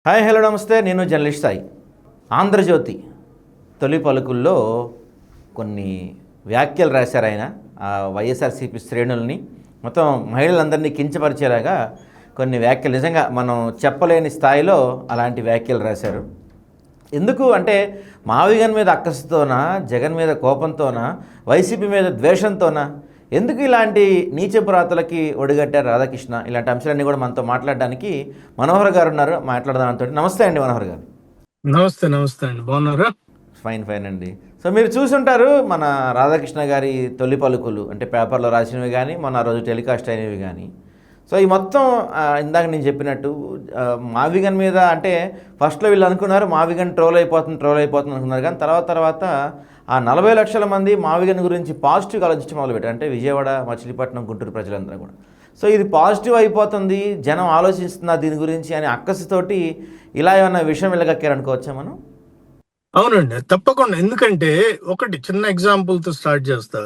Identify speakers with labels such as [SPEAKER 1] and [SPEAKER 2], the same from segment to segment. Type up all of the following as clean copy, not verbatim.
[SPEAKER 1] Hi hello నమస్తే. నేను journalist Sai. Andhra Jyothi తొలి పలుకుల్లో కొన్ని వ్యాఖ్యలు రాశారు ఆయన. వైఎస్ఆర్సీపీ శ్రేణుల్ని మొత్తం మహిళలందరినీ కించపరిచేలాగా కొన్ని వ్యాఖ్యలు, నిజంగా మనం చెప్పలేని స్థాయిలో అలాంటి వ్యాఖ్యలు రాశారు. ఎందుకు అంటే మావిగన్ మీద అక్కసుతోనా, జగన్ మీద కోపంతోనా, వైసీపీ మీద ద్వేషంతోనా, ఎందుకు ఇలాంటి నీచపు రాతలకి ఒడిగట్టారు రాధాకృష్ణ? ఇలాంటి అంశాలన్నీ కూడా మనతో మాట్లాడడానికి మనోహర్ గారు ఉన్నారు. మాట్లాడదాం అంతో. నమస్తే అండి మనోహర్ గారు.
[SPEAKER 2] నమస్తే అండి, బాగున్నారా?
[SPEAKER 1] ఫైన్ అండి. సో మీరు చూసుంటారు మన రాధాకృష్ణ గారి తొలి పలుకులు, అంటే పేపర్లో రాసినవి కానీ మొన్న రోజు టెలికాస్ట్ అయినవి కానీ. సో ఈ మొత్తం ఇందాక నేను చెప్పినట్టు మావిగన్ మీద, అంటే ఫస్ట్లో వీళ్ళు అనుకున్నారు మావిగన్ ట్రోల్ అయిపోతుంది అనుకున్నారు. కానీ తర్వాత ఆ 40 లక్షల మంది మావిగన్ గురించి పాజిటివ్గా ఆలోచించి మొదలుపెట్టారు. అంటే విజయవాడ, మచిలీపట్నం, గుంటూరు ప్రజలందరూ కూడా. సో ఇది పాజిటివ్ అయిపోతుంది, జనం ఆలోచిస్తున్నారు దీని గురించి అని అక్కసుతోటి ఇలా ఏమన్నా విషయం వెళ్ళగక్కారనుకోవచ్చా మనం?
[SPEAKER 2] అవునండి, తప్పకుండా. ఎందుకంటే ఒకటి చిన్న ఎగ్జాంపుల్తో స్టార్ట్ చేస్తా.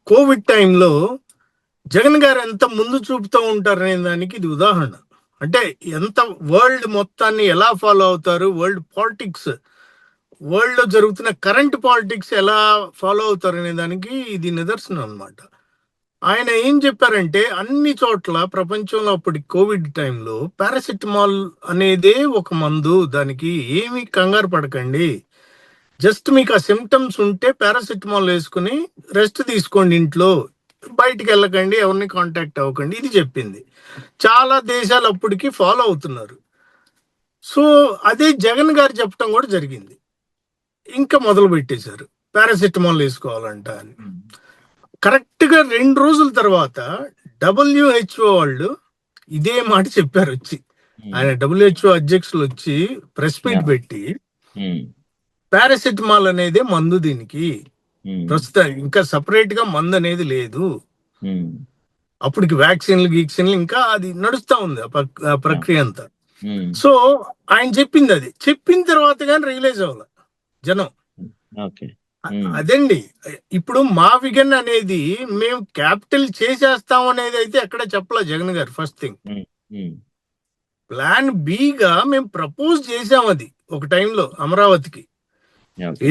[SPEAKER 2] కోవిడ్ టైంలో జగన్ గారు ఎంత ముందు చూపుతూ ఉంటారనే దానికి ఇది ఉదాహరణ. అంటే ఎంత వరల్డ్ మొత్తాన్ని ఎలా ఫాలో అవుతారు, వరల్డ్ పాలిటిక్స్, వరల్డ్ లో జరుగుతున్న కరెంట్ పాలిటిక్స్ ఎలా ఫాలో అవుతారు అనే దానికి ఇది నిదర్శనం అన్నమాట. ఆయన ఏం చెప్పారంటే అన్ని చోట్ల ప్రపంచంలో అప్పటి కోవిడ్ టైంలో పారాసిటమాల్ అనేదే ఒక మందు, దానికి ఏమి కంగారు పడకండి, జస్ట్ మీకు ఆ సిమ్టమ్స్ ఉంటే పారాసిటమాల్ వేసుకుని రెస్ట్ తీసుకోండి ఇంట్లో, బయటికి వెళ్ళకండి, ఎవరిని కాంటాక్ట్ అవ్వకండి, ఇది చెప్పింది. చాలా దేశాలు అప్పటికి ఫాలో అవుతున్నారు. సో అదే జగన్ గారు చెప్పడం కూడా జరిగింది. ఇంకా మొదలు పెట్టేశారు పారాసిటమాల్ వేసుకోవాలంట అని. కరెక్ట్ గా 2 రోజుల తర్వాత WHO వాళ్ళు ఇదే మాట చెప్పారు. వచ్చి ఆయన WHO అధ్యక్షులు వచ్చి ప్రెస్ మీట్ పెట్టి పారాసిటమాల్ అనేదే మందు, దీనికి ప్రస్తుతం ఇంకా సపరేట్ గా మందు అనేది లేదు, అప్పటికి వ్యాక్సిన్లు ఇంకా అది నడుస్తా ఉంది ఆ ప్రక్రియ అంతా. సో ఆయన చెప్పింది అది చెప్పిన తర్వాత కానీ రియలైజ్ అవ్వాలి జనం. అదండి, ఇప్పుడు మావిగన్ అనేది మేము క్యాపిటల్ చేసేస్తాం అనేది అయితే ఎక్కడ చెప్పలే జగన్ గారు. ఫస్ట్ థింగ్, ప్లాన్ బిగా మేము ప్రపోజ్ చేసాం అది ఒక టైంలో అమరావతికి.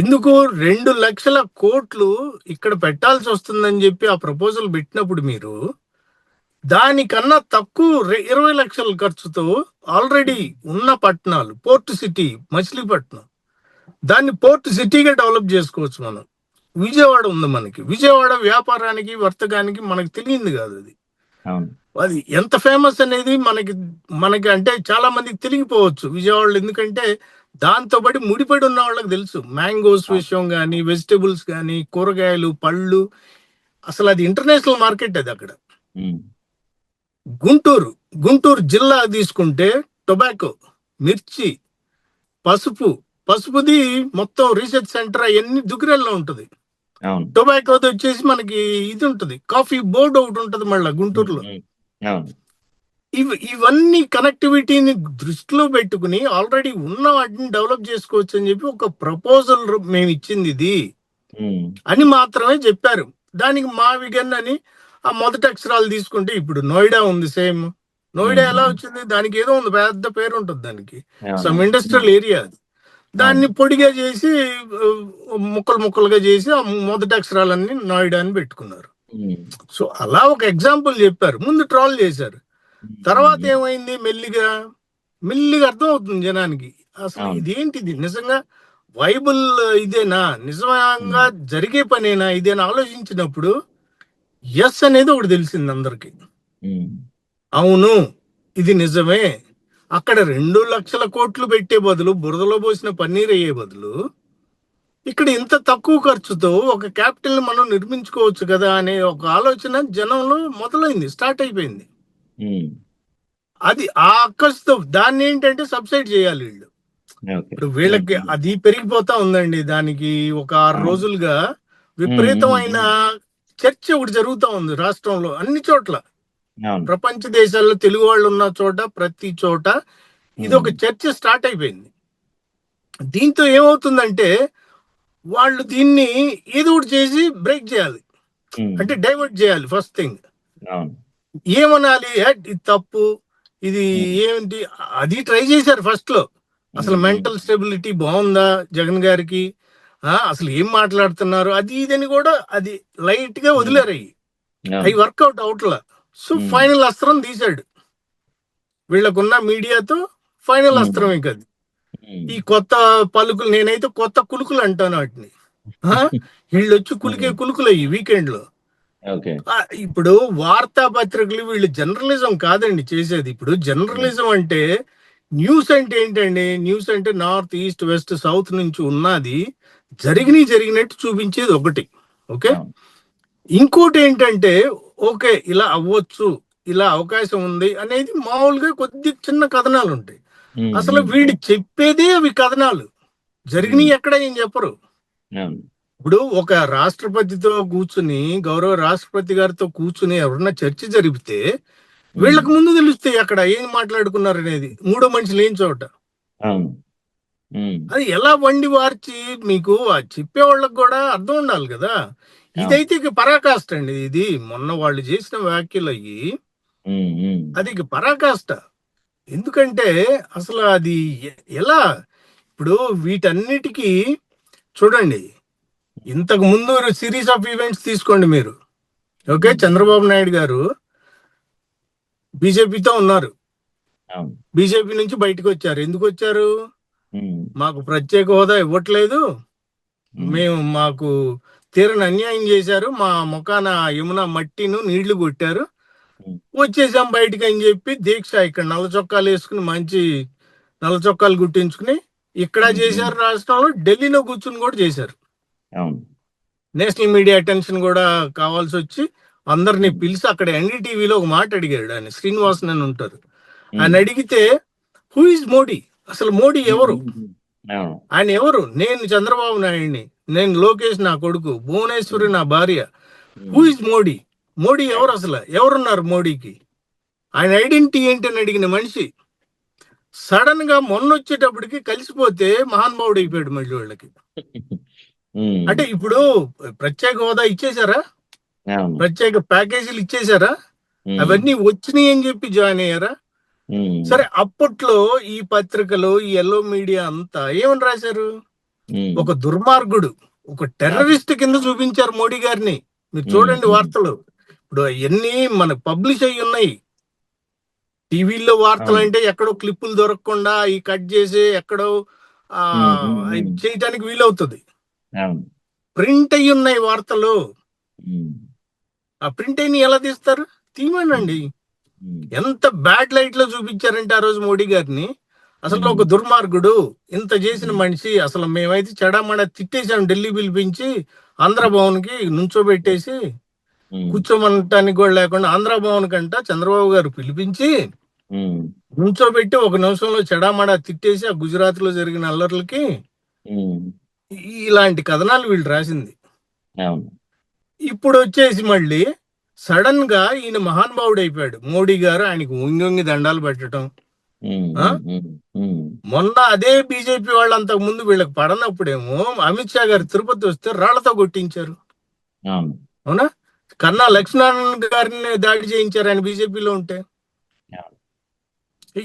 [SPEAKER 2] ఎందుకు 2 లక్షల కోట్లు ఇక్కడ పెట్టాల్సి వస్తుందని చెప్పి ఆ ప్రపోజల్ పెట్టినప్పుడు మీరు దానికన్నా తక్కువ 20 లక్షల ఖర్చుతో ఆల్రెడీ ఉన్న పట్టణాలు, పోర్ట్ సిటీ మచిలీపట్నం, దాన్ని పోర్ట్ సిటీగా డెవలప్ చేసుకోవచ్చు మనం. విజయవాడ ఉంది మనకి, విజయవాడ వ్యాపారానికి వర్తకానికి మనకి తెలియంది కాదు అది. అది ఎంత ఫేమస్ అనేది మనకి అంటే చాలా మందికి తెలియకపోవచ్చు విజయవాడలో. ఎందుకంటే దాంతో పాటు ముడిపడి ఉన్న వాళ్ళకి తెలుసు. మ్యాంగోస్ విషయం కానీ, వెజిటబుల్స్ కానీ, కూరగాయలు, పళ్ళు, అసలు అది ఇంటర్నేషనల్ మార్కెట్ అది అక్కడ. గుంటూరు జిల్లా తీసుకుంటే టొబాకో, మిర్చి, పసుపుది మొత్తం రీసెర్చ్ సెంటర్ అవన్నీ దుగ్గిరెల్లో ఉంటుంది. టొబాకోది వచ్చేసి మనకి ఇది ఉంటుంది, కాఫీ బోర్డు ఒకటి ఉంటుంది మళ్ళీ గుంటూరులో. ఇవన్నీ కనెక్టివిటీని దృష్టిలో పెట్టుకుని ఆల్రెడీ ఉన్న వాటిని డెవలప్ చేసుకోవచ్చు అని చెప్పి ఒక ప్రపోజల్ మేము ఇచ్చింది ఇది అని మాత్రమే చెప్పారు. దానికి మావిగన్ అని ఆ మొదటి అక్షరాలు తీసుకుంటే, ఇప్పుడు నోయిడా ఉంది సేమ్. నోయిడా ఎలా వచ్చింది? దానికి ఏదో ఉంది, పెద్ద పేరు ఉంటుంది దానికి, సమ్ ఇండస్ట్రియల్ ఏరియా. అది దాన్ని పొడిగా చేసి ముక్కలుగా చేసి ఆ మొదటి అక్షరాలన్నీ నోయిడా అని పెట్టుకున్నారు. సో అలా ఒక ఎగ్జాంపుల్ చెప్పారు, ముందు ట్రాల్ చేశారు. తర్వాత ఏమైంది, మెల్లిగా అర్థం అవుతుంది జనానికి, అసలు ఇదేంటిది, నిజంగా వైబుల్ ఇదేనా, నిజంగా జరిగే పనేనా ఇదేనా ఆలోచించినప్పుడు ఎస్ అనేది ఒకటి తెలిసింది అందరికి. అవును, ఇది నిజమే. అక్కడ 2 లక్షల కోట్లు పెట్టే బదులు, బురదలో పోసిన పన్నీర్ అయ్యే బదులు, ఇక్కడ ఇంత తక్కువ ఖర్చుతో ఒక క్యాపిటల్ మనం నిర్మించుకోవచ్చు కదా అనే ఒక ఆలోచన జనంలో మొదలైంది, స్టార్ట్ అయిపోయింది. అది ఆ ఖర్చుతో దాన్ని ఏంటంటే సబ్సైడ్ చేయాలి వీళ్ళు. ఇప్పుడు వీళ్ళకి అది పెరిగిపోతా ఉందండి. దానికి ఒక 6 రోజులుగా విపరీతమైన చర్చ ఒకటి జరుగుతూ ఉంది రాష్ట్రంలో, అన్ని చోట్ల, ప్రపంచ దేశాల్లో తెలుగు వాళ్ళు ఉన్న చోట, ప్రతి చోట ఇది ఒక చర్చ స్టార్ట్ అయిపోయింది. దీంతో ఏమవుతుందంటే వాళ్ళు దీన్ని ఏదో ఒకటి చేసి బ్రేక్ చేయాలి, అంటే డైవర్ట్ చేయాలి. ఫస్ట్ థింగ్ ఏమనాలి, ఇది తప్పు, ఇది ఏంటి అది ట్రై చేశారు ఫస్ట్ లో. అసలు మెంటల్ స్టెబిలిటీ బాగుందా జగన్ గారికి, అసలు ఏం మాట్లాడుతున్నారు అది ఇదని కూడా అది లైట్ గా వదిలేరు. అవి వర్కౌట్ అవుట్లా. సో ఫైనల్ అస్త్రం తీశాడు వీళ్ళకున్న మీడియాతో. ఫైనల్ అస్త్రం ఇంకా అది. ఈ కొత్త పలుకులు, నేనైతే కొత్త కులుకులు అంటాను వాటిని. వీళ్ళు వచ్చి కులికే కులుకులు అయ్యి వీకెండ్ లో. ఇప్పుడు వార్తాపత్రికలు వీళ్ళు జర్నలిజం కాదండి చేసేది. ఇప్పుడు జర్నలిజం అంటే న్యూస్ అంటే ఏంటండి? న్యూస్ అంటే నార్త్ ఈస్ట్ వెస్ట్ సౌత్ నుంచి ఉన్నది జరిగినట్టు చూపించేది ఒకటి. ఓకే, ఇంకోటి ఏంటంటే ఓకే ఇలా అవ్వచ్చు, ఇలా అవకాశం ఉంది అనేది మామూలుగా కొద్ది చిన్న కథనాలు ఉంటాయి. అసలు వీళ్ళు చెప్పేదే అవి కథనాలు, జరిగినాయి ఎక్కడ ఏం చెప్పరు. ఇప్పుడు ఒక రాష్ట్రపతితో కూర్చుని, గౌరవ రాష్ట్రపతి గారితో కూర్చుని ఎవరన్నా చర్చ జరిపితే వీళ్ళకి ముందు తెలుస్తాయి అక్కడ ఏం మాట్లాడుకున్నారు అనేది, మూడో మనిషి లేని చోట. అది ఎలా వండి వార్చి మీకు చెప్పే వాళ్ళకి కూడా అర్థం ఉండాలి కదా. ఇదైతే ఇక పరాకాష్ట అండి. ఇది మొన్న వాళ్ళు చేసిన వ్యాఖ్యలు అయ్యి అది ఇక పరాకాష్ట. ఎందుకంటే అసలు అది ఎలా, ఇప్పుడు వీటన్నిటికీ చూడండి, ఇంతకు ముందు సిరీస్ ఆఫ్ ఈవెంట్స్ తీసుకోండి మీరు. ఓకే, చంద్రబాబు నాయుడు గారు బీజేపీతో ఉన్నారు, బీజేపీ నుంచి బయటకు వచ్చారు. ఎందుకు వచ్చారు? మాకు ప్రత్యేక హోదా ఇవ్వట్లేదు, మాకు తీరని అన్యాయం చేశారు, మా ముఖాన యమున మట్టిను నీళ్లు కొట్టారు, వచ్చేసాం బయటకు అని చెప్పి దీక్ష ఇక్కడ నల్ల చొక్కాలు వేసుకుని, మంచి నల్ల చొక్కాలు గుట్టించుకుని ఇక్కడ చేశారు. రాష్ట్రంలో ఢిల్లీలో కూర్చుని కూడా చేశారు. నేషనల్ మీడియా అటెన్షన్ కూడా కావాల్సి వచ్చి అందరినీ పిలిచి అక్కడ ఎన్డీటీవీలో ఒక మాట అడిగాడు ఆయన, శ్రీనివాసన్ అని ఉంటారు. ఆయన అడిగితే హూ ఇస్ మోడీ, అసలు మోడీ ఎవరు, ఆయన ఎవరు? నేను చంద్రబాబు నాయుడిని, నేను లోకేష్ నా కొడుకు, భువనేశ్వరి నా భార్య. హూ ఇస్ మోడీ, మోడీ ఎవరు, అసలు ఎవరున్నారు మోడీకి, ఆయన ఐడెంటిటీ ఏంటి అని అడిగిన మనిషి సడన్ గా మొన్న వచ్చేటప్పటికి కలిసిపోతే మహానుభావుడు అయిపోయాడు మళ్ళీ వాళ్ళకి. అంటే ఇప్పుడు ప్రత్యేక హోదా ఇచ్చేసారా, ప్రత్యేక ప్యాకేజీలు ఇచ్చేసారా, అవన్నీ వచ్చినాయి అని చెప్పి జాయిన్ అయ్యారా? సరే, అప్పట్లో ఈ పత్రికలు, ఈ ఎల్లో మీడియా అంతా ఏమని రాశారు? ఒక దుర్మార్గుడు, ఒక టెర్రరిస్ట్ కింద చూపించారు మోడీ గారిని. మీరు చూడండి వార్తలు, ఇప్పుడు అవన్నీ మనకు పబ్లిష్ అయ్యి ఉన్నాయి. టీవీల్లో వార్తలు అంటే ఎక్కడో క్లిప్పులు దొరకకుండా ఈ కట్ చేసి ఎక్కడో చేయటానికి వీలవుతుంది. ప్రింట్ అయ్యి ఉన్నాయి వార్తలు. ఆ ప్రింట్ అయిన ఎలా తీస్తారు? తీయమనండి. ఎంత బ్యాడ్ లైట్ లో చూపించారంటే ఆ రోజు మోడీ గారిని, అసలు ఒక దుర్మార్గుడు, ఇంత చేసిన మనిషి. అసలు మేమైతే చెడామడా తిట్టేసాం, ఢిల్లీ పిలిపించి ఆంధ్రభవన్ కి నుంచోబెట్టేసి, కూర్చోమనటానికి కూడా లేకుండా ఆంధ్రభవన్ కంట చంద్రబాబు గారు పిలిపించి నుంచోబెట్టి ఒక నిమిషంలో చెడామడా తిట్టేసి ఆ గుజరాత్ లో జరిగిన అల్లర్లకి ఇలాంటి కథనాలు వీళ్ళు రాసింది. ఇప్పుడు వచ్చేసి మళ్ళీ సడన్ గా ఈయన మహానుభావుడు అయిపోయాడు మోడీ గారు, ఆయనకు ఉంగి దండాలు పెట్టడం. మొన్న అదే బీజేపీ వాళ్ళు అంతకు ముందు వీళ్ళకి పడనప్పుడేమో అమిత్ షా గారు తిరుపతి వస్తే రాళ్లతో కొట్టించారు. అవునా? కన్నా లక్ష్మీనారాయణ గారిని దాడి చేయించారు ఆయన బీజేపీలో ఉంటే.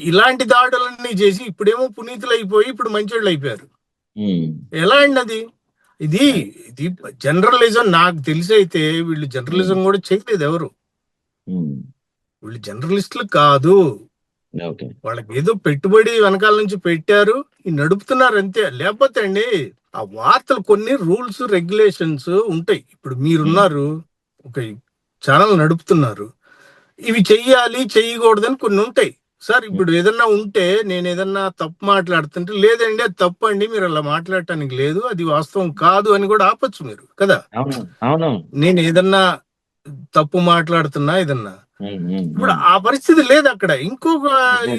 [SPEAKER 2] ఇలాంటి దాడులన్నీ చేసి ఇప్పుడేమో పునీతులు అయిపోయి ఇప్పుడు మంచోళ్ళు అయిపోయారు. ఎలా అండి అది? ఇది జర్నలిజం. నాకు తెలిసి అయితే వీళ్ళు జర్నలిజం కూడా చేయలేదు ఎవరు. వీళ్ళు జర్నలిస్టులు కాదు, వాళ్ళకి ఏదో పెట్టుబడి వెనకాల నుంచి పెట్టారు, నడుపుతున్నారు అంతే. లేకపోతే అండి ఆ వార్తలు కొన్ని రూల్స్ రెగ్యులేషన్స్ ఉంటాయి. ఇప్పుడు మీరున్నారు, ఒక ఛానల్ నడుపుతున్నారు, ఇవి చెయ్యాలి చెయ్యకూడదని కొన్ని ఉంటాయి. సార్ ఇప్పుడు ఏదన్నా ఉంటే, నేను ఏదన్నా తప్పు మాట్లాడుతుంటే, లేదండి అది తప్పు అండి, మీరు అలా మాట్లాడటానికి లేదు, అది వాస్తవం కాదు అని కూడా ఆపచ్చు మీరు కదా. నేను ఏదన్నా తప్పు మాట్లాడుతున్నా ఏదన్నా, ఇప్పుడు ఆ పరిస్థితి లేదు అక్కడ. ఇంకొక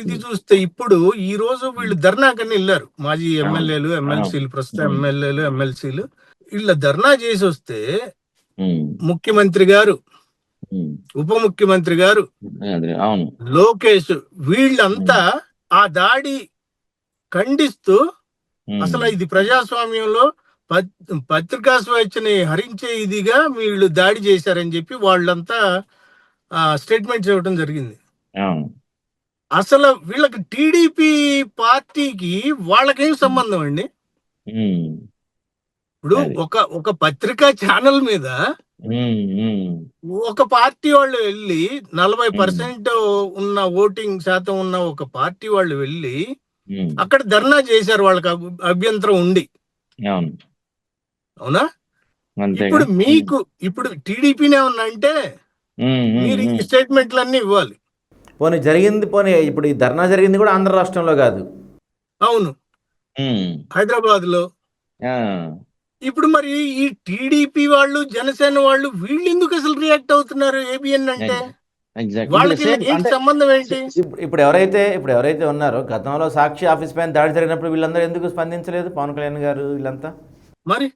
[SPEAKER 2] ఇది చూస్తే ఇప్పుడు ఈ రోజు వీళ్ళు ధర్నాకని వెళ్ళారు, మాజీ ఎమ్మెల్యేలు, ఎమ్మెల్సీలు, ప్రస్తుత ఎమ్మెల్యేలు, ఎమ్మెల్సీలు, వీళ్ళ ధర్నా చేసి వస్తే ముఖ్యమంత్రి గారు, ఉప ముఖ్యమంత్రి గారు, లోకేష్, వీళ్ళంతా ఆ దాడి ఖండిస్తూ అసలు ఇది ప్రజాస్వామ్యంలో పత్రికా స్వేచ్ఛని హరించే ఇదిగా వీళ్ళు దాడి చేశారని చెప్పి వాళ్ళంతా స్టేట్మెంట్స్ ఇవ్వడం జరిగింది. అసలు వీళ్ళకి టీడీపీ పార్టీకి వాళ్ళకేం సంబంధం అండి?
[SPEAKER 3] ఉమ్,
[SPEAKER 2] ఇప్పుడు
[SPEAKER 3] అది.
[SPEAKER 2] ఒక పత్రికా ఛానల్ మీద ఒక పార్టీ వాళ్ళు వెళ్ళి 40% ఉన్న ఓటింగ్ శాతం ఉన్న ఒక పార్టీ వాళ్ళు వెళ్ళి అక్కడ ధర్నా చేశారు, వాళ్ళకి అభ్యంతరం ఉండి.
[SPEAKER 3] అవును,
[SPEAKER 2] అవునా?
[SPEAKER 3] అంతేగా.
[SPEAKER 2] ఇప్పుడు మీకు ఇప్పుడు టీడీపీనే ఏమన్నా అంటే మీరు ఈ స్టేట్మెంట్లన్నీ ఇవ్వాలి.
[SPEAKER 1] పోనీ జరిగింది, పోనీ ఇప్పుడు ఈ ధర్నా జరిగింది కూడా ఆంధ్ర రాష్ట్రంలో కాదు.
[SPEAKER 2] అవును, హైదరాబాద్ లో.
[SPEAKER 3] ఆ,
[SPEAKER 2] ఇప్పుడు మరి ఈ టీడీపీ వాళ్ళు, జనసేన వాళ్ళు, వీళ్ళు ఎందుకు అసలు రియాక్ట్ అవుతున్నారు ఏబిఎన్ అంటే?
[SPEAKER 3] ఎగ్జాక్ట్
[SPEAKER 2] వాళ్ళకి
[SPEAKER 3] సేమ్.
[SPEAKER 2] ఏంటి
[SPEAKER 3] అంటే
[SPEAKER 2] సంబంధం ఏంటి?
[SPEAKER 1] ఇప్పుడు ఎవరైతే ఉన్నారో గతంలో సాక్షి ఆఫీస్ పైన దాడి జరిగినప్పుడు వీళ్ళందరూ ఎందుకు స్పందించలేదు? పవన్ కళ్యాణ్ గారు వీళ్ళంతా.
[SPEAKER 2] మరి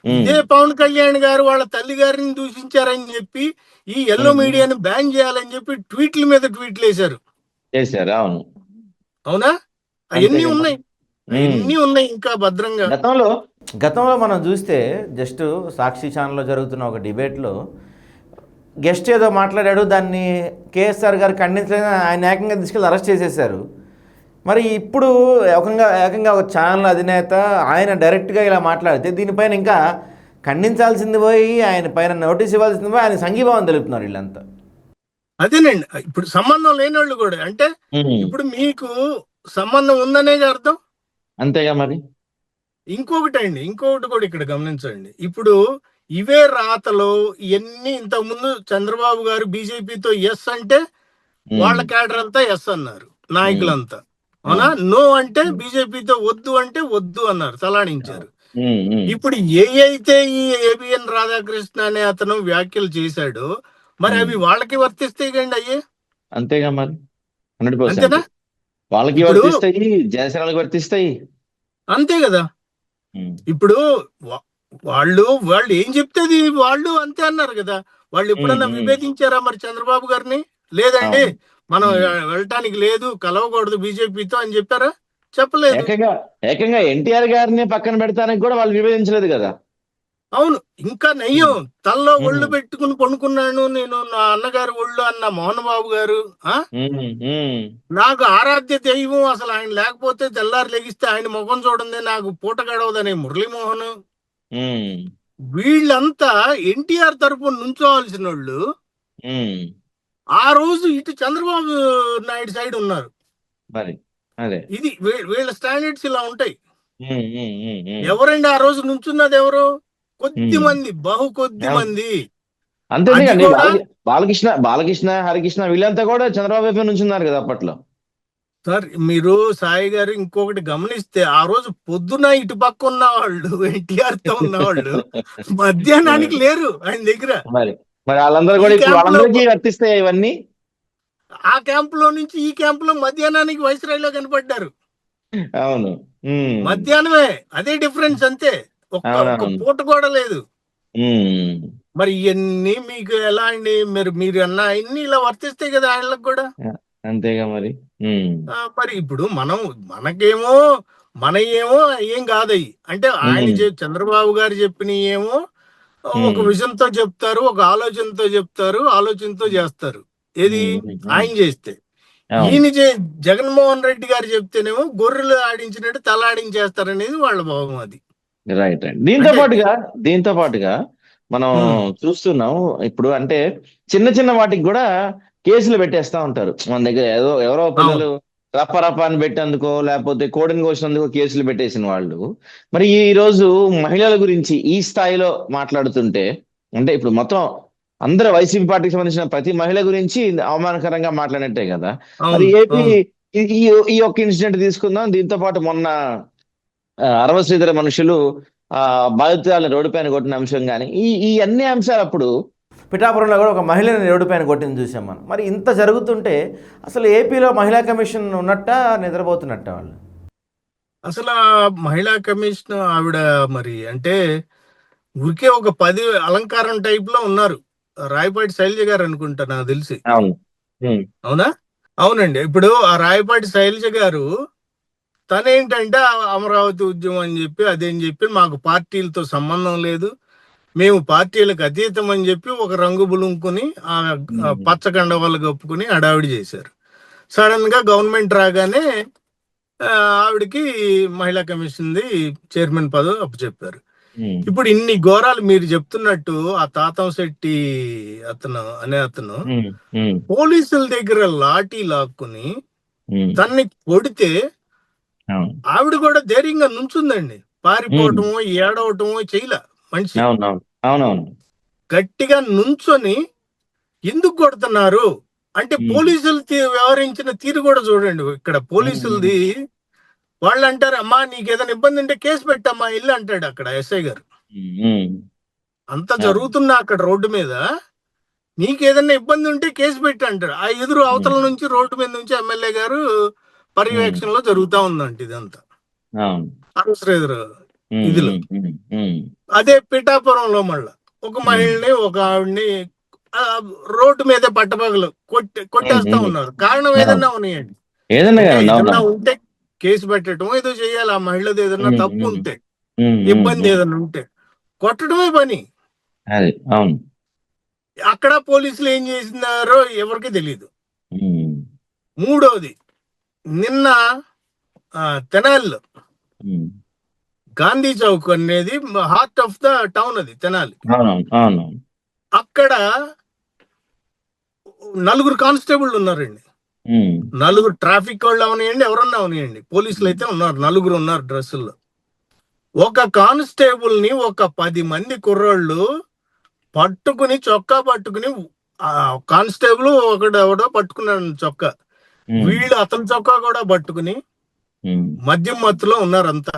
[SPEAKER 2] ఇదే పవన్ కళ్యాణ్ గారు వాళ్ళ తల్లి గారిని దూషించారని చెప్పి ఈ ఎల్లో మీడియాని బ్యాన్ చేయాలని చెప్పి ట్వీట్ల మీద ట్వీట్లు వేశారు.
[SPEAKER 3] చేశారు. అవును,
[SPEAKER 2] అవునా? అవన్నీ
[SPEAKER 3] అంతే కదా.
[SPEAKER 2] ఉన్నాయి, అవన్నీ ఉన్నాయి ఇంకా భద్రంగా.
[SPEAKER 1] గతంలో మనం చూస్తే జస్ట్ సాక్షి ఛానల్లో జరుగుతున్న ఒక డిబేట్లో గెస్ట్ ఏదో మాట్లాడాడు, దాన్ని కేఎస్ఆర్ గారు ఖండించలేదని ఆయన ఏకంగా తీసుకెళ్ళి అరెస్ట్ చేసేశారు. మరి ఇప్పుడు ఏకంగా ఒక ఛానల్ అధినేత ఆయన డైరెక్ట్గా ఇలా మాట్లాడితే దీనిపైన ఇంకా ఖండించాల్సింది పోయి, ఆయన పైన నోటీస్ ఇవ్వాల్సింది పోయి ఆయన సంఘీభావం తెలుపుతున్నారు వీళ్ళంతా.
[SPEAKER 2] అదేనండి, ఇప్పుడు సంబంధం లేని వాళ్ళు కూడా అంటే ఇప్పుడు మీకు సంబంధం ఉందనే అర్థం.
[SPEAKER 3] అంతేగా మరి.
[SPEAKER 2] ఇంకొకటి కూడా ఇక్కడ గమనించండి. ఇప్పుడు ఇవే రాతలో ఇవన్నీ ఇంతకుముందు చంద్రబాబు గారు బీజేపీతో ఎస్ అంటే వాళ్ళ క్యాడర్ అంతా ఎస్ అన్నారు, నాయకులంతా. అవునా? నో అంటే బీజేపీతో వద్దు అంటే వద్దు అన్నారు, తలాడించారు. ఇప్పుడు అయితే ఈ ఏబిఎన్ రాధాకృష్ణ అనే అతను వ్యాఖ్యలు చేశాడో మరి అవి వాళ్ళకి వర్తిస్తాయి కండి అయ్యే.
[SPEAKER 3] అంతేగా మరి. 100%
[SPEAKER 2] అంతేనా?
[SPEAKER 3] వాళ్ళకి వర్తిస్తాయి, జనసేనలకు వర్తిస్తాయి.
[SPEAKER 2] అంతే కదా. ఇప్పుడు వాళ్ళు ఏం చెప్తేది వాళ్ళు అంతే అన్నారు కదా. వాళ్ళు ఎప్పుడన్నా విభేదించారా మరి చంద్రబాబు గారిని? లేదండి, మనం వెళ్ళటానికి లేదు, కలవకూడదు బీజేపీతో అని చెప్పారా? చెప్పలేదు.
[SPEAKER 3] ఏకంగా ఎన్టీఆర్ గారిని పక్కన పెడతానికి కూడా వాళ్ళు విభేదించలేదు కదా.
[SPEAKER 2] అవును, ఇంకా నయ్యం తల్లో ఒళ్ళు పెట్టుకుని కొనుక్కున్నాను నేను నా అన్నగారు ఒళ్ళు అన్న మోహన్ బాబు గారు. నాకు ఆరాధ్య దైవం, అసలు ఆయన లేకపోతే తెల్లారు లెగిస్తే ఆయన ముఖం చూడండి నాకు పూట గడవదనే మురళీమోహన్. వీళ్ళంతా ఎన్టీఆర్ తరపున నుంచోవలసిన వాళ్ళు ఆ రోజు ఇటు చంద్రబాబు నాయుడు సైడ్ ఉన్నారు.
[SPEAKER 3] మరి అదే
[SPEAKER 2] ఇది వీళ్ళ స్టాండర్డ్స్ ఇలా ఉంటాయి. ఎవరండి ఆ రోజు నుంచున్నది? ఎవరు? కొద్ది మంది, కొద్ది మంది.
[SPEAKER 3] అంతేందుకండి, బాలకృష్ణ హరికృష్ణ వీళ్ళంతా కూడా చంద్రబాబు వైపు నుంచి ఉన్నారు కదా అప్పట్లో.
[SPEAKER 2] సార్ మీరు సాయి గారు ఇంకొకటి గమనిస్తే ఆ రోజు పొద్దున ఇటు పక్క ఉన్న వాళ్ళు, ఎన్టీఆర్ తో ఉన్నవాళ్ళు మధ్యాహ్నానికి లేరు ఆయన దగ్గర.
[SPEAKER 3] మరి వాళ్ళందరూ కూడా ఇప్పుడు వాళ్ళందరికీ వర్తిస్తాయి ఇవన్నీ.
[SPEAKER 2] ఆ క్యాంప్ లో నుంచి ఈ క్యాంప్ లో మధ్యాహ్నానికి వైస్రాయ్లో కనపడ్డారు.
[SPEAKER 3] అవును,
[SPEAKER 2] మధ్యాహ్నమే, అదే డిఫరెన్స్ అంతే, ఒక్క పూట కూడా లేదు. మరి ఇవన్నీ మీకు ఎలా అండి? మీరు అన్న ఇన్ని ఇలా వర్తిస్తాయి కదా ఆయనలకు కూడా.
[SPEAKER 3] అంతేగా మరి.
[SPEAKER 2] మరి ఇప్పుడు మనకేమో ఏమో ఏం కాదయ్యి అంటే ఆయన చంద్రబాబు గారు చెప్పిన ఏమో ఒక విజన్తో చెప్తారు, ఒక ఆలోచనతో చెప్తారు, ఆలోచనతో చేస్తారు. ఏది ఆయన చేస్తే. ఈయన జగన్మోహన్ రెడ్డి గారు చెప్తేనేమో గొర్రెలు ఆడించినట్టు తల ఆడించేస్తారనేది వాళ్ళ భావం. అది
[SPEAKER 3] రైట్. దీంతో పాటుగా మనం చూస్తున్నాం ఇప్పుడు, అంటే చిన్న వాటికి కూడా కేసులు పెట్టేస్తా ఉంటారు మన దగ్గర. ఎవరో పిల్లలు రప్ప అని పెట్టేందుకో లేకపోతే కోడిని కోసినందుకో కేసులు పెట్టేసిన వాళ్ళు మరి ఈ రోజు మహిళల గురించి ఈ స్థాయిలో మాట్లాడుతుంటే, అంటే ఇప్పుడు మొత్తం అందరూ వైసీపీ పార్టీకి సంబంధించిన ప్రతి మహిళ గురించి అవమానకరంగా మాట్లాడినట్టే కదా. మరి ఏపీ ఈ ఒక్క ఇన్సిడెంట్ తీసుకుందాం. దీంతో పాటు మొన్న 60 శ్రీధర మనుషులు బాధితులను రోడ్డు పైన కొట్టిన అంశం కానీ ఈ అన్ని అంశాలు అప్పుడు
[SPEAKER 1] పిఠాపురంలో కూడా ఒక మహిళని రోడ్డు పైన కొట్టింది చూసాం మనం. మరి ఇంత జరుగుతుంటే అసలు ఏపీలో మహిళా కమిషన్ ఉన్నట్ట నిద్రపోతున్నట్ట వాళ్ళు?
[SPEAKER 2] అసలు మహిళా కమిషన్ ఆవిడ మరి అంటే ఊరికే ఒక 10 అలంకారం టైప్ లో ఉన్నారు. రాయపాటి శైలజ గారు అనుకుంటా నాకు తెలిసి. అవునా? అవునండి. ఇప్పుడు ఆ రాయపాటి శైలజ గారు తనేంటంటే అమరావతి ఉద్యమం అని చెప్పి అదేం చెప్పి మాకు పార్టీలతో సంబంధం లేదు, మేము పార్టీలకు అతీతం అని చెప్పి ఒక రంగు బులుంకుని ఆ పచ్చ కండవాళ్ళు కప్పుకుని హడావిడి చేశారు. సడన్ గా గవర్నమెంట్ రాగానే ఆవిడకి మహిళా కమిషన్ చైర్మన్ పదవి అప్పచెప్పారు. ఇప్పుడు ఇన్ని ఘోరాలు మీరు చెప్తున్నట్టు ఆ తాతం శెట్టి అతను పోలీసుల దగ్గర లాఠీ లాక్కుని తన్ని కొడితే ఆవిడ కూడా ధైర్యంగా నుంచుందండి. పారిపోవటమో ఏడవటమో చేయలే మనిషి. గట్టిగా నుంచొని ఎందుకు కొడుతున్నారు అంటే పోలీసులు వ్యవహరించిన తీరు కూడా చూడండి. ఇక్కడ పోలీసులది వాళ్ళు అంటారు, అమ్మా నీకు ఏదైనా ఇబ్బంది ఉంటే కేసు పెట్టమ్మా ఇల్లు అంటాడు అక్కడ ఎస్ఐ గారు. అంత జరుగుతున్నా అక్కడ రోడ్డు మీద నీకు ఏదైనా ఇబ్బంది ఉంటే కేసు పెట్టి అంటాడు. ఆ ఎదురు అవతల నుంచి రోడ్డు మీద నుంచి ఎమ్మెల్యే గారు పర్యవేక్షణలో జరుగుతా ఉందంట ఇదంతా అనవసర ఎదురు ఇదిలో. అదే పిఠాపురంలో మళ్ళా ఒక మహిళని ఒక ఆవిడ్ని రోడ్డు మీద పట్టపగలు కొట్టేస్తా ఉన్నారు. కారణం ఏదన్నా ఉన్నాయండి, ఏదన్నా ఉంటే కేసు పెట్టడం ఏదో చేయాలి. ఆ మహిళది ఏదన్నా తప్పు ఉంటే ఇబ్బంది ఏదన్నా ఉంటే కొట్టడమే పని. అక్కడ పోలీసులు ఏం చేసినారో ఎవరికి తెలియదు. మూడోది నిన్న తెనాలిలో గాంధీ చౌక్ అనేది హార్ట్ ఆఫ్ ద టౌన్, అది తెనాలి. అక్కడ 4 కానిస్టేబుల్ ఉన్నారండి. 4 ట్రాఫిక్ వాళ్ళు అవనియండి, ఎవరన్నా అవనియండి, పోలీసులు అయితే ఉన్నారు, 4 ఉన్నారు డ్రెస్సుల్లో. ఒక కానిస్టేబుల్ ని ఒక 10 మంది కుర్రోళ్ళు పట్టుకుని చొక్కా పట్టుకుని, కానిస్టేబుల్ ఒకడు ఎవడో పట్టుకున్నాడు చొక్కా, వీళ్ళు అతని చొక్కా కూడా పట్టుకుని మద్యం మత్తులో ఉన్నారంతా.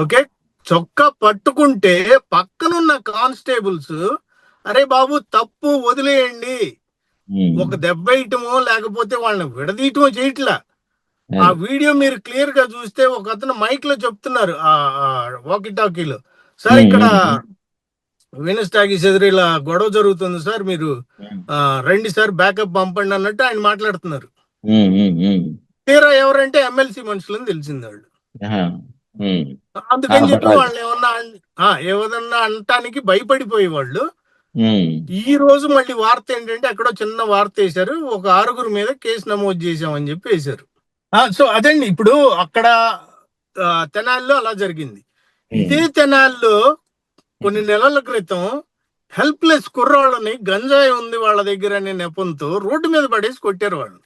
[SPEAKER 2] ఓకే, చొక్కా పట్టుకుంటే పక్కనున్న కానిస్టేబుల్స్ అరే బాబు తప్పు వదిలేయండి, ఒక దెబ్బ వేయటమో లేకపోతే వాళ్ళని విడదీయటమో చేయట్లా. ఆ వీడియో మీరు క్లియర్ గా చూస్తే ఒక అతను మైక్ లో చెప్తున్నారు, ఆ వాకీ టాకీలో, సార్ ఇక్కడ వీనస్ టాకీస్ ఎదురు ఇలా గొడవ జరుగుతుంది సార్, మీరు రండి సార్ బ్యాకప్ పంపండి అన్నట్టు ఆయన మాట్లాడుతున్నారు. తీరా ఎవరంటే ఎమ్మెల్సీ మనుషులని తెలిసింది వాళ్ళు. అందుకని చెప్పి వాళ్ళు ఏమన్నా అనటానికి భయపడిపోయే వాళ్ళు. ఈ రోజు మళ్ళీ వార్త ఏంటంటే అక్కడ చిన్న వార్త వేశారు, ఒక 6 మీద కేసు నమోదు చేశామని చెప్పి వేశారు. సో అదండి ఇప్పుడు అక్కడ తెనాలిలో అలా జరిగింది. ఇదే తెనాలిలో కొన్ని నెలల క్రితం హెల్ప్లెస్ కుర్రాళ్ళని గంజాయి ఉంది వాళ్ళ దగ్గర అనే నెపంతో రోడ్డు మీద పడేసి కొట్టారు వాళ్ళు.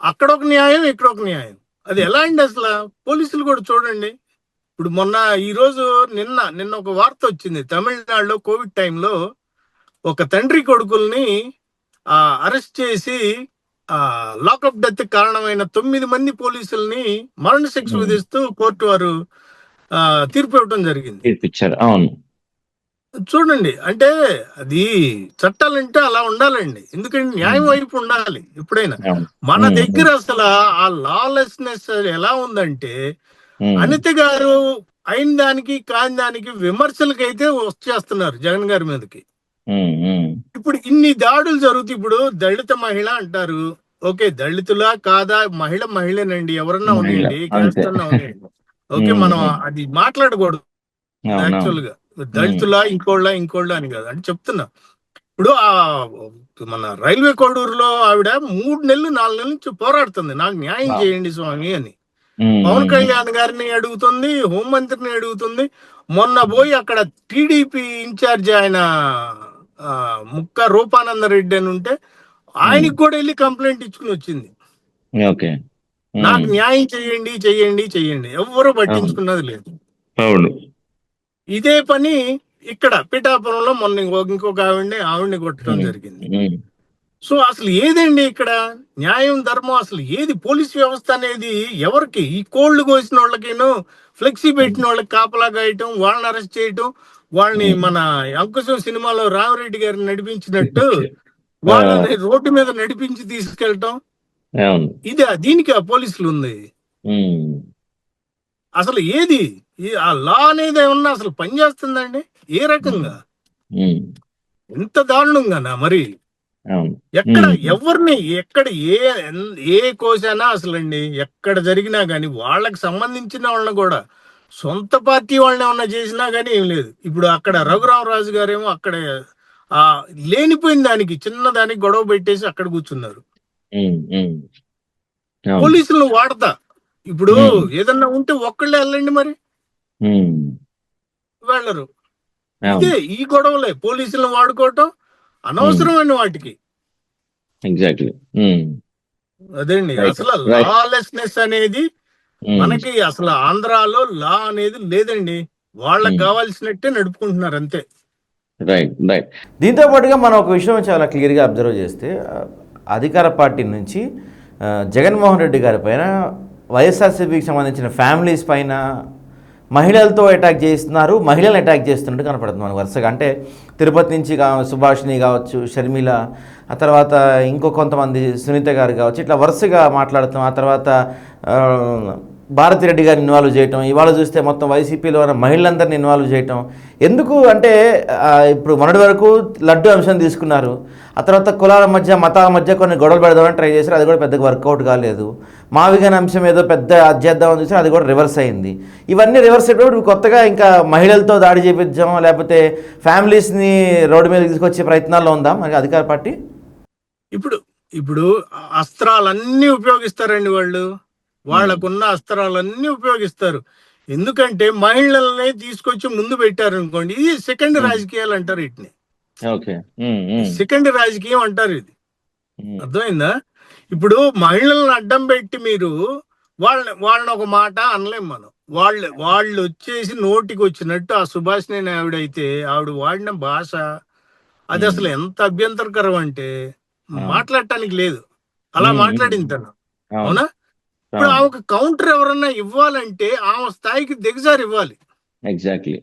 [SPEAKER 2] అక్కడ ఒక న్యాయం, ఇక్కడ ఒక న్యాయం. అది ఎలా అండి అసలు? పోలీసులు కూడా చూడండి. ఇప్పుడు నిన్న ఒక వార్త వచ్చింది, తమిళనాడులో కోవిడ్ టైంలో ఒక తండ్రి కొడుకుల్ని అరెస్ట్ చేసి లాకప్ డెత్ కారణమైన 9 మంది పోలీసుల్ని మరణశిక్ష విధిస్తూ కోర్టు వారు తీర్పు ఇవ్వడం జరిగింది. చూడండి, అంటే అది చట్టాలంటే అలా ఉండాలండి. ఎందుకంటే న్యాయం వైపు ఉండాలి ఎప్పుడైనా. మన దగ్గర అసలు ఆ లాలెస్నెస్ ఎలా ఉందంటే, అనిత గారు అయిన దానికి కాని దానికి విమర్శలకైతే వచ్చేస్తున్నారు జగన్ గారి మీదకి. ఇప్పుడు ఇన్ని దాడులు జరుగుతాయి. ఇప్పుడు దళిత మహిళ అంటారు, ఓకే దళితులా కాదా, మహిళనండి, ఎవరన్నా ఉన్నాయండి, క్యాస్ట్ అన్నా ఉన్నాయండి, ఓకే మనం అది మాట్లాడకూడదు యాక్చువల్ గా. దళితులా ఇంకోళ్ళ అని కాదు అంటే చెప్తున్నా. ఇప్పుడు మన రైల్వే కోడూరులో ఆవిడ 3 నెలలు 4 నెలల నుంచి పోరాడుతుంది, నాకు న్యాయం చేయండి స్వామి అని. పవన్ కళ్యాణ్ గారిని అడుగుతుంది, హోంమంత్రిని అడుగుతుంది. మొన్న పోయి అక్కడ టీడీపీ ఇన్ఛార్జ్ ఆయన ముక్క రూపానంద రెడ్డి అని ఉంటే ఆయనకి కూడా వెళ్ళి కంప్లైంట్ ఇచ్చుకుని వచ్చింది, నాకు న్యాయం చెయ్యండి. ఎవ్వరూ పట్టించుకున్నది లేదు. ఇదే పని ఇక్కడ పిఠాపురంలో మొన్న ఇంకొక ఆవిడ్ని కొట్టడం జరిగింది. సో అసలు ఏదండి ఇక్కడ న్యాయం ధర్మం? అసలు ఏది? పోలీస్ వ్యవస్థ అనేది ఎవరికి? ఈ కోళ్లు కోసిన వాళ్ళకిను ఫ్లెక్సీ పెట్టిన వాళ్ళకి కాపలా గాయటం, వాళ్ళని అరెస్ట్ చేయటం, వాళ్ళని మన అంకుశం సినిమాలో రామరెడ్డి గారిని నడిపించినట్టు వాళ్ళని రోడ్డు మీద నడిపించి తీసుకెళ్ళటం, దీనికి ఆ పోలీసులు ఉంది. అసలు ఏది ఆ లా అనేది ఏమన్నా అసలు పనిచేస్తుందండి? ఏ రకంగా? ఎంత దారుణంగానా మరి? ఎక్కడ ఎవరిని ఏ కోసైనా అసలండి ఎక్కడ జరిగినా గానీ వాళ్ళకి సంబంధించిన వాళ్ళని కూడా సొంత పార్టీ వాళ్ళని ఏమన్నా చేసినా గానీ ఏం లేదు. ఇప్పుడు అక్కడ రఘురామరాజు గారేమో అక్కడ లేనిపోయిన దానికి చిన్న దానికి గొడవ పెట్టేసి అక్కడ కూర్చున్నారు.
[SPEAKER 3] ఉమ్, ఉమ్. అవును.
[SPEAKER 2] పోలీసులను వాడతా. ఇప్పుడు
[SPEAKER 3] ఉమ్,
[SPEAKER 2] ఏదన్నా ఉంటే ఒక్కళ్ళే వెళ్ళండి, మరి
[SPEAKER 3] ఉమ్,
[SPEAKER 2] వెళ్ళరు.
[SPEAKER 3] అవును.
[SPEAKER 2] ఇదే ఈ గొడవలే, పోలీసులను వాడుకోవటం అనవసరమైన వాటికి.
[SPEAKER 3] ఎగ్జాక్ట్లీ.
[SPEAKER 2] అదండి
[SPEAKER 3] రైట్,
[SPEAKER 2] అసలు
[SPEAKER 3] రైట్.
[SPEAKER 2] లాలెస్నెస్ అనేది మనకి అసలు ఆంధ్రాలో లా అనేది లేదండి. వాళ్ళకి కావాల్సినట్టే నడుపుకుంటున్నారు అంతే.
[SPEAKER 3] Right, right.
[SPEAKER 1] దీంతో పాటుగా మనం ఒక విషయం చాలా క్లియర్గా అబ్జర్వ్ చేస్తే అధికార పార్టీ నుంచి జగన్మోహన్ రెడ్డి గారి పైన వైఎస్ఆర్సీపీకి సంబంధించిన ఫ్యామిలీస్ పైన మహిళలతో అటాక్ చేస్తున్నారు, మహిళలను అటాక్ చేస్తున్నట్టు కనపడుతుంది మనకు వరుసగా. అంటే తిరుపతి నుంచి సుభాషిణి కావచ్చు, షర్మిల, ఆ తర్వాత ఇంకో కొంతమంది సునీత గారు కావచ్చు, ఇట్లా వరుసగా మాట్లాడుతాం. ఆ తర్వాత భారతిరెడ్డి గారిని ఇన్వాల్వ్ చేయటం, ఇవాళ చూస్తే మొత్తం వైసీపీలో ఉన్న మహిళలందరినీ ఇన్వాల్వ్ చేయటం. ఎందుకు అంటే ఇప్పుడు మొన్నటి వరకు లడ్డు అంశం తీసుకున్నారు, ఆ తర్వాత కులాల మధ్య మతాల మధ్య కొన్ని గొడవలు పెడదామని ట్రై చేశారు, అది కూడా పెద్దగా వర్కౌట్ కాలేదు. మావిగన్ అంశం ఏదో పెద్ద అది చేద్దామని చూసారు, అది కూడా రివర్స్ అయింది. ఇవన్నీ రివర్స్ అయినప్పుడు కొత్తగా ఇంకా మహిళలతో దాడి చేయించాం, లేకపోతే ఫ్యామిలీస్ని రోడ్డు మీద తీసుకొచ్చే ప్రయత్నాల్లో ఉందా మరి అధికార పార్టీ?
[SPEAKER 2] ఇప్పుడు ఇప్పుడు అస్త్రాలన్నీ ఉపయోగిస్తారండి వాళ్ళు. వాళ్ళకున్న అస్త్రాలన్నీ ఉపయోగిస్తారు. ఎందుకంటే మహిళల్ని తీసుకొచ్చి ముందు పెట్టారు అనుకోండి, ఇది సెకండ్ రాజకీయాలు అంటారు వీటిని.
[SPEAKER 3] ఓకే.
[SPEAKER 2] సెకండ్ రాజకీయం అంటారు ఇది. అర్థమైందా? ఇప్పుడు మహిళలను అడ్డం పెట్టి మీరు వాళ్ళని ఒక మాట అనలేం మనం. వాళ్ళు వచ్చేసి నోటికి వచ్చినట్టు ఆ సుభాషిణి ఆవిడైతే ఆవిడ వాడిన భాష అది అసలు ఎంత అభ్యంతరకరం అంటే మాట్లాడటానికి లేదు. అలా మాట్లాడింది తను. అవునా? ఇప్పుడు ఆమెకు కౌంటర్ ఎవరన్నా ఇవ్వాలంటే ఆమె స్థాయికి దిగజారి ఇవ్వాలి.
[SPEAKER 3] ఎగ్జాక్ట్లీ.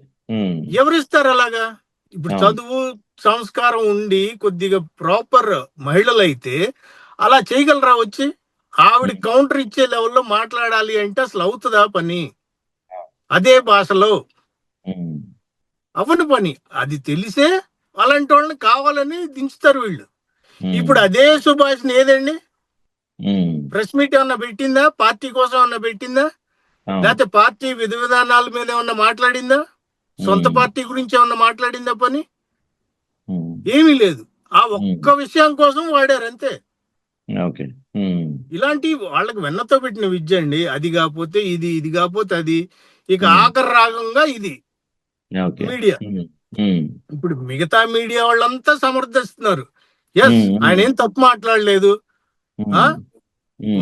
[SPEAKER 2] ఎవరిస్తారు అలాగా? ఇప్పుడు చదువు సంస్కారం ఉండి కొద్దిగా ప్రాపర్ మహిళలైతే అలా చేయగలరా వచ్చి? ఆవిడ కౌంటర్ ఇచ్చే లెవెల్లో మాట్లాడాలి అంటే అసలు అవుతుందా పని? అదే భాషలో అవని పని. అది తెలిసే అలాంటి వాళ్ళని కావాలని దించుతారు వీళ్ళు. ఇప్పుడు అదే సుభాష్ని ఏదండి ప్రెస్ మీట్ ఏమన్నా పెట్టిందా? పార్టీ కోసం ఏమన్నా పెట్టిందా? లేకపోతే పార్టీ విధి విధానాల మీద ఏమన్నా మాట్లాడిందా? సొంత పార్టీ గురించి ఏమన్నా మాట్లాడిందా పని? ఏమీ లేదు. ఆ ఒక్క విషయం కోసం వాడారు అంతే.
[SPEAKER 3] ఓకే.
[SPEAKER 2] ఇలాంటి వాళ్ళకి వెన్నతో పెట్టిన విద్య అండి. అది కాకపోతే ఇది, ఇది కాకపోతే అది, ఇక ఆఖరి రాగంగా ఇది మీడియా. ఇప్పుడు మిగతా మీడియా వాళ్ళంతా సమర్థిస్తున్నారు. ఎస్, ఆయన ఏం తప్పు మాట్లాడలేదు.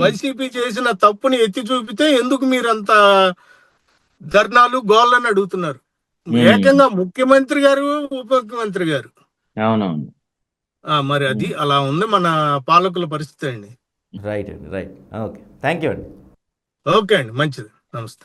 [SPEAKER 2] వైసీపీ చేసిన తప్పుని ఎత్తి చూపితే ఎందుకు మీరంత ధర్నాలు గోళ్ళని అడుగుతున్నారు? ఏకంగా ముఖ్యమంత్రి గారు, ఉప ముఖ్యమంత్రి గారు.
[SPEAKER 3] అవునవును.
[SPEAKER 2] మరి అది అలా ఉంది మన పాలకుల పరిస్థితి అండి.
[SPEAKER 1] రైట్ అండి, రైట్. ఓకే, థ్యాంక్ యూ అండి.
[SPEAKER 2] ఓకే అండి, మంచిది. నమస్తే.